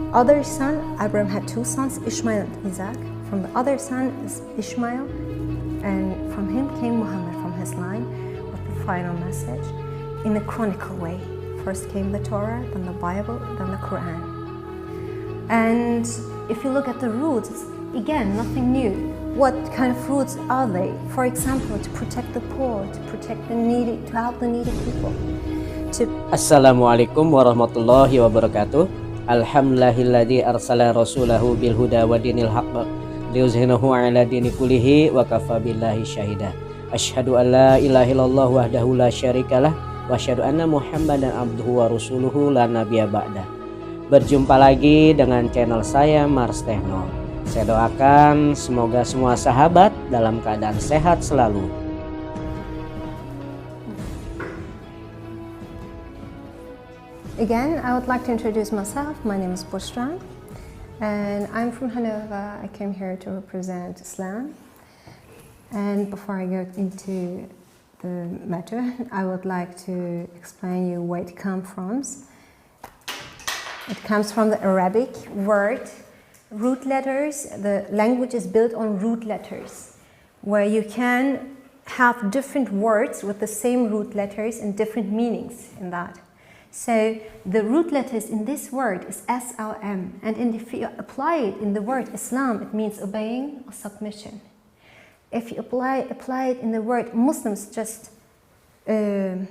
Other son, Abraham had two sons, Ishmael and Isaac. From the other son is Ishmael, and from him came Muhammad, from his line, with the final message in a chronicle way. First came the Torah, then the Bible, then the Quran. And if you look at the roots, it's, again, nothing new. What kind of roots are they? For example, to protect the poor, to protect the needy, to help the needy people. Assalamualaikum warahmatullahi wabarakatuh. Alhamdulillahilladzi arsala rasulahu bil huda wa dinil haqq liyuzhinahu 'ala dini kullihi wa kafa billahi syahida. Asyhadu an la ilaha illallah wahdahu la syarikalah wa asyhadu anna Muhammadan abduhu wa rasuluhu la nabiyya ba'da. Berjumpa lagi dengan channel saya Mars Techno. Saya doakan semoga semua sahabat dalam keadaan sehat selalu. Again, I would like to introduce myself. My name is Bushra, and I'm from Hanover. I came here to represent Islam. And before I go into the matter, I would like to explain you where it comes from. It comes from the Arabic word root letters. The language is built on root letters, where you can have different words with the same root letters and different meanings in that. So the root letters in this word is SLM, and if you apply it in the word Islam, it means obeying or submission. If you apply it in the word Muslims, just never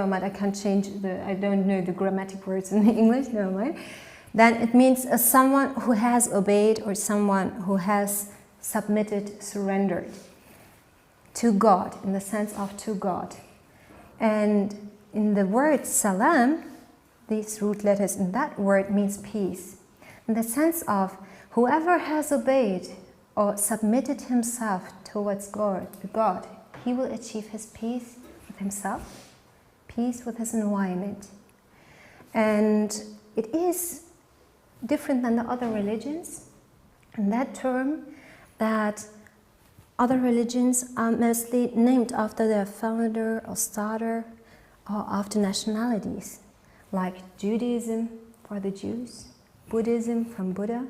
mind, I can't change I don't know the grammatic words in English, never mind. Then it means someone who has obeyed or someone who has submitted, surrendered to God, in the sense of to God. And in the word salam, these root letters in that word means peace, in the sense of whoever has obeyed or submitted himself towards God, he will achieve his peace with himself, peace with his environment. And it is different than the other religions in that term that other religions are mostly named after their founder or starter or after nationalities, like Judaism for the Jews, Buddhism from Buddha.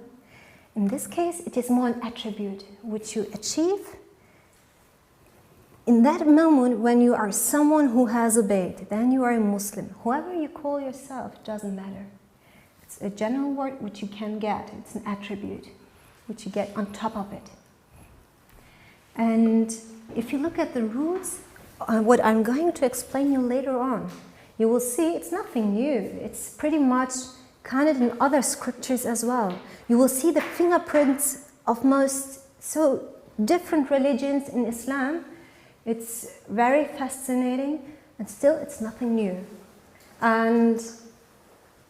In this case, it is more an attribute which you achieve in that moment when you are someone who has obeyed. Then you are a Muslim. Whoever you call yourself doesn't matter. It's a general word which you can get. It's an attribute which you get on top of it. And if you look at the roots, what I'm going to explain you later on, you will see it's nothing new. It's pretty much kind of in other scriptures as well. You will see the fingerprints of most so different religions in Islam. It's very fascinating, and still it's nothing new. And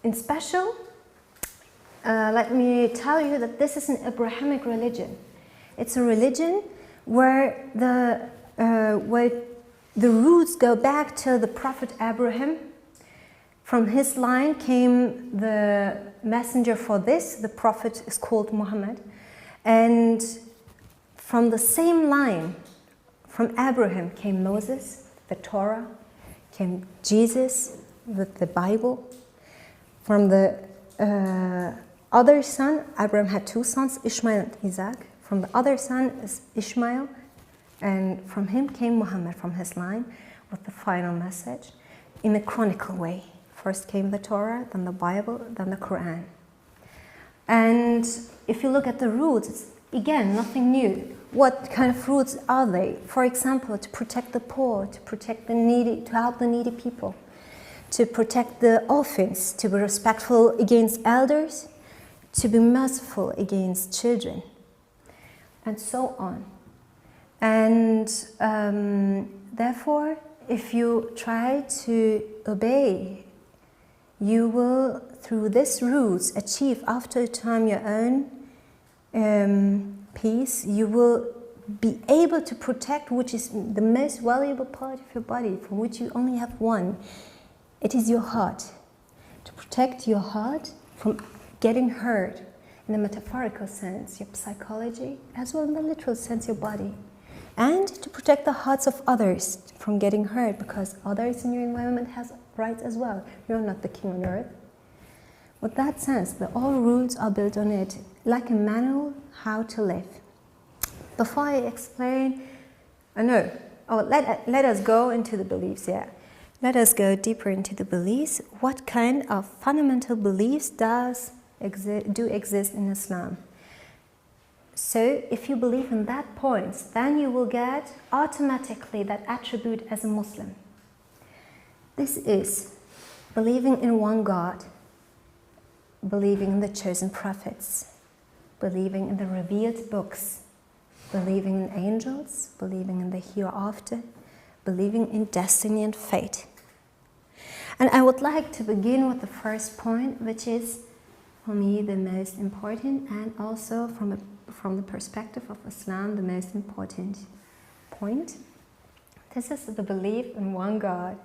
in special, let me tell you that this is an Abrahamic religion. It's a religion where the roots go back to the Prophet Abraham. From his line came the messenger for this. The prophet is called Muhammad. And from the same line, from Abraham came Moses, the Torah, came Jesus with the Bible. From the other son, Abraham had two sons, Ishmael and Isaac. From the other son is Ishmael, and from him came Muhammad, from his line, with the final message in a chronicle way. First came the Torah, then the Bible, then the Quran. And if you look at the roots, it's, again, nothing new. What kind of roots are they? For example, to protect the poor, to protect the needy, to help the needy people, to protect the orphans, to be respectful against elders, to be merciful against children, and so on. And therefore, if you try to obey, you will, through these roots, achieve after a time your own peace. You will be able to protect, which is the most valuable part of your body, from which you only have one. It is your heart. To protect your heart from getting hurt, in the metaphorical sense, your psychology, as well in the literal sense, your body. and to protect the hearts of others from getting hurt, because others in your environment has rights as well. You're not the king on earth. With that sense, all rules are built on it, like a manual how to live. Before I explain, let us go into the beliefs, yeah. Let us go deeper into the beliefs. What kind of fundamental beliefs do exist in Islam? So if you believe in that point, then you will get automatically that attribute as a Muslim. This is believing in one God, believing in the chosen prophets, believing in the revealed books, believing in angels, believing in the hereafter, believing in destiny and fate. And I would like to begin with the first point, which is, for me, the most important, and also from the perspective of Islam, the most important point. This is the belief in one God.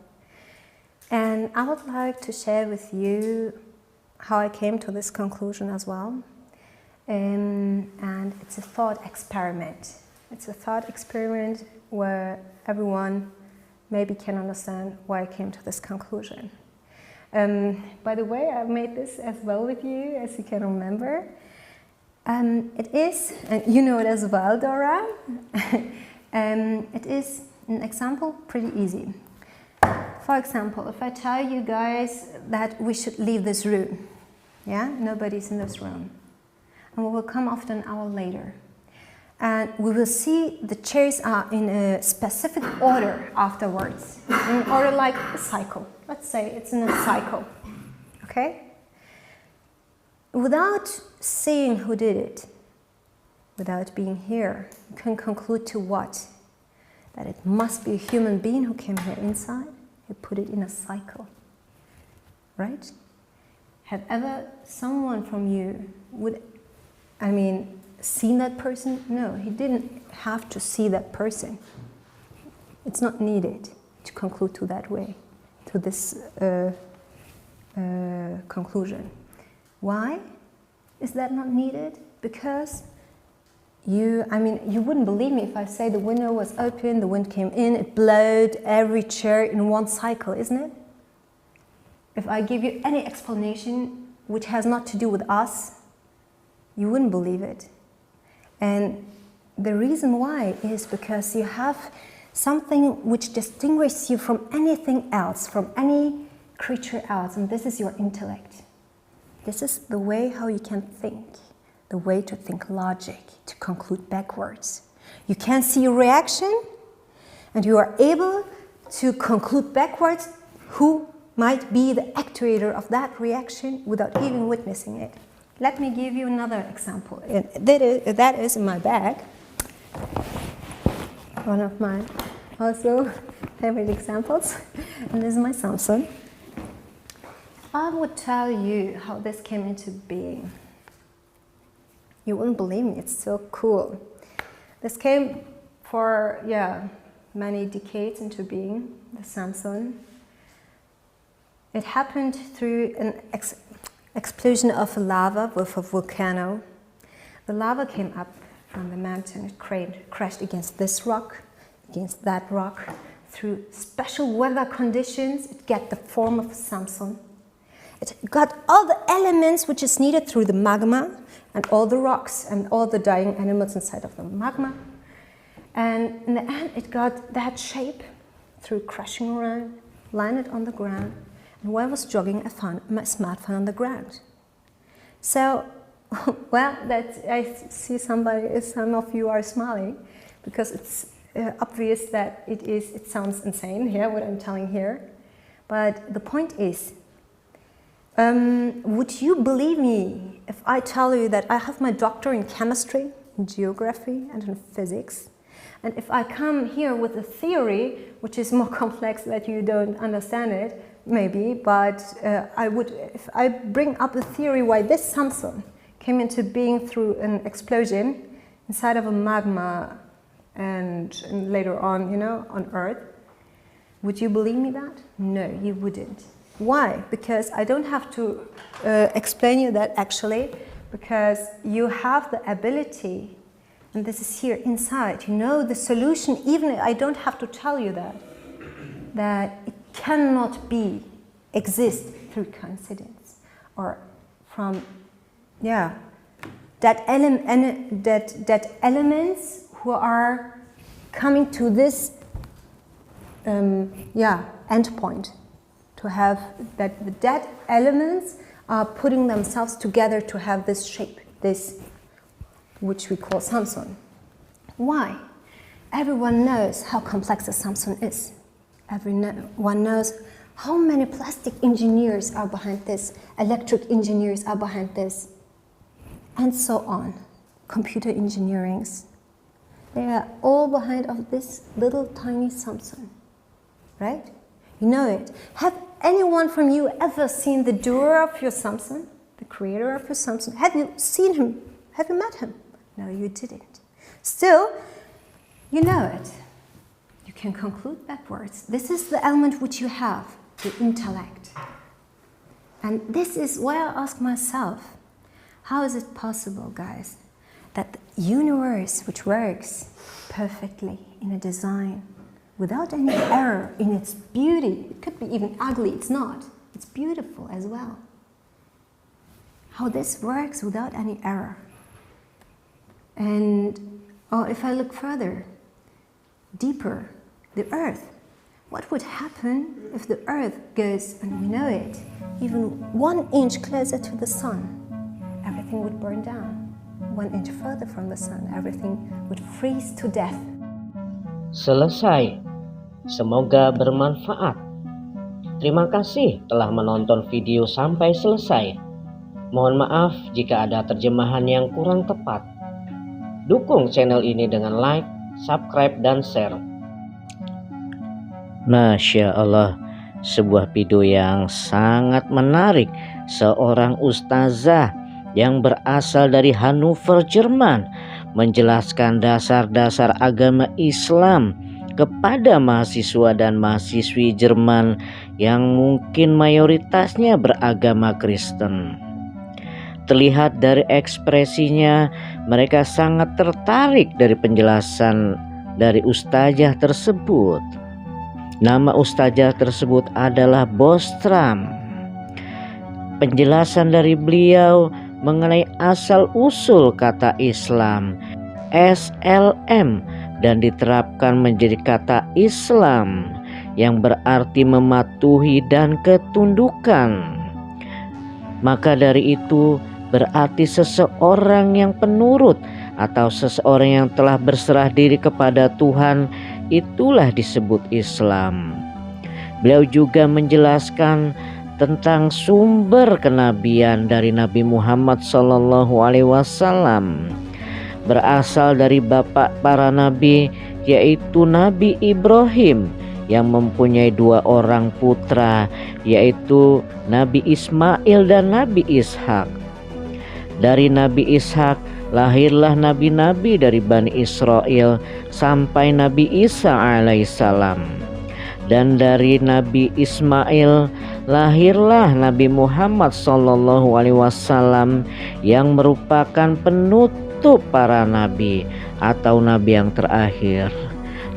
And I would like to share with you how I came to this conclusion as well. And it's a thought experiment. It's a thought experiment where everyone maybe can understand why I came to this conclusion. By the way, I've made this as well with you, as you can remember. It is, and you know it as well, Dora. It is an example pretty easy. For example, if I tell you guys that we should leave this room, yeah, nobody's in this room, and we will come after an hour later, and we will see the chairs are in a specific order afterwards, in order like a cycle. Let's say it's in a cycle, okay? Without seeing who did it, without being here, you can conclude to what? That it must be a human being who came here inside, who put it in a cycle, right? Have ever someone from you seen that person? No, he didn't have to see that person. It's not needed to conclude to that way, to this conclusion. Why is that not needed? Because you wouldn't believe me if I say the window was open, the wind came in, it blowed every chair in one cycle, isn't it? If I give you any explanation which has not to do with us, you wouldn't believe it. And the reason why is because you have something which distinguishes you from anything else, from any creature else, and this is your intellect. This is the way how you can think, the way to think logic, to conclude backwards. You can see a reaction, and you are able to conclude backwards who might be the actuator of that reaction without even witnessing it. Let me give you another example. That is in my bag. One of my also favorite examples. And this is my Samsung. I would tell you how this came into being. You wouldn't believe me, it's so cool. This came for, many decades into being, the Samsung. It happened through an explosion of lava with a volcano. The lava came up from the mountain, it crashed against this rock, against that rock. Through special weather conditions, it got the form of a Samsung. It got all the elements which is needed through the magma and all the rocks and all the dying animals inside of the magma. And in the end, it got that shape through crashing around, landed on the ground. And while I was jogging, I found my smartphone on the ground. So, I see some of you are smiling because it's obvious that it sounds insane here, what I'm telling here. But the point is, would you believe me if I tell you that I have my doctorate in chemistry, in geography, and in physics? And if I come here with a theory, which is more complex that you don't understand it, maybe, but if I bring up the theory why this Samsung came into being through an explosion inside of a magma and later on, on Earth, would you believe me that? No, you wouldn't. Why? Because I don't have to explain you that actually, because you have the ability and this is here inside. You know the solution, even I don't have to tell you that it cannot exist through coincidence or from, that elements who are coming to this, end point, to have that elements are putting themselves together to have this shape, this which we call Samsung. Why? Everyone knows how complex a Samsung is. Everyone knows how many plastic engineers are behind this, electric engineers are behind this, and so on. Computer engineerings. They are all behind of this little tiny Samsung, right? You know it. Have anyone from you ever seen the doer of your Samsung? The creator of your Samsung? Have you seen him? Have you met him? No, you didn't. Still, you know it. You can conclude backwards. This is the element which you have, the intellect. And this is why I ask myself, how is it possible, guys, that the universe which works perfectly in a design, without any error in its beauty, it could be even ugly, it's not, it's beautiful as well. How this works without any error. And if I look further, deeper, the earth. What would happen if the earth goes, and we know it, even 1 inch closer to the sun? Everything would burn down. 1 inch further from the sun, everything would freeze to death. Selesai. Semoga bermanfaat. Terima kasih telah menonton video sampai selesai. Mohon maaf jika ada terjemahan yang kurang tepat. Dukung channel ini dengan like, subscribe, dan share. Masya Allah, sebuah video yang sangat menarik. Seorang ustazah yang berasal dari Hannover, Jerman, menjelaskan dasar-dasar agama Islam kepada mahasiswa dan mahasiswi Jerman yang mungkin mayoritasnya beragama Kristen. Terlihat dari ekspresinya, mereka sangat tertarik dari penjelasan dari ustazah tersebut. Nama ustazah tersebut adalah Bostrom. Penjelasan dari beliau mengenai asal-usul kata Islam, SLM, dan diterapkan menjadi kata Islam yang berarti mematuhi dan ketundukan. Maka dari itu berarti seseorang yang penurut atau seseorang yang telah berserah diri kepada Tuhan, itulah disebut Islam. Beliau juga menjelaskan tentang sumber kenabian dari Nabi Muhammad SAW, berasal dari bapak para nabi, yaitu Nabi Ibrahim yang mempunyai 2 orang putra, yaitu Nabi Ismail dan Nabi Ishak. Dari Nabi Ishak lahirlah nabi-nabi dari Bani Israel sampai Nabi Isa alaihissalam. Dan dari Nabi Ismail lahirlah Nabi Muhammad SAW yang merupakan penutup para nabi atau nabi yang terakhir.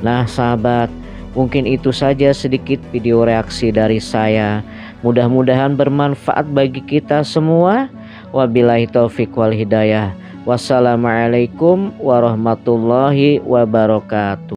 Nah sahabat, mungkin itu saja sedikit video reaksi dari saya. Mudah-mudahan bermanfaat bagi kita semua. Wabillahi taufiq wal hidayah. Wassalamualaikum warahmatullahi wabarakatuh.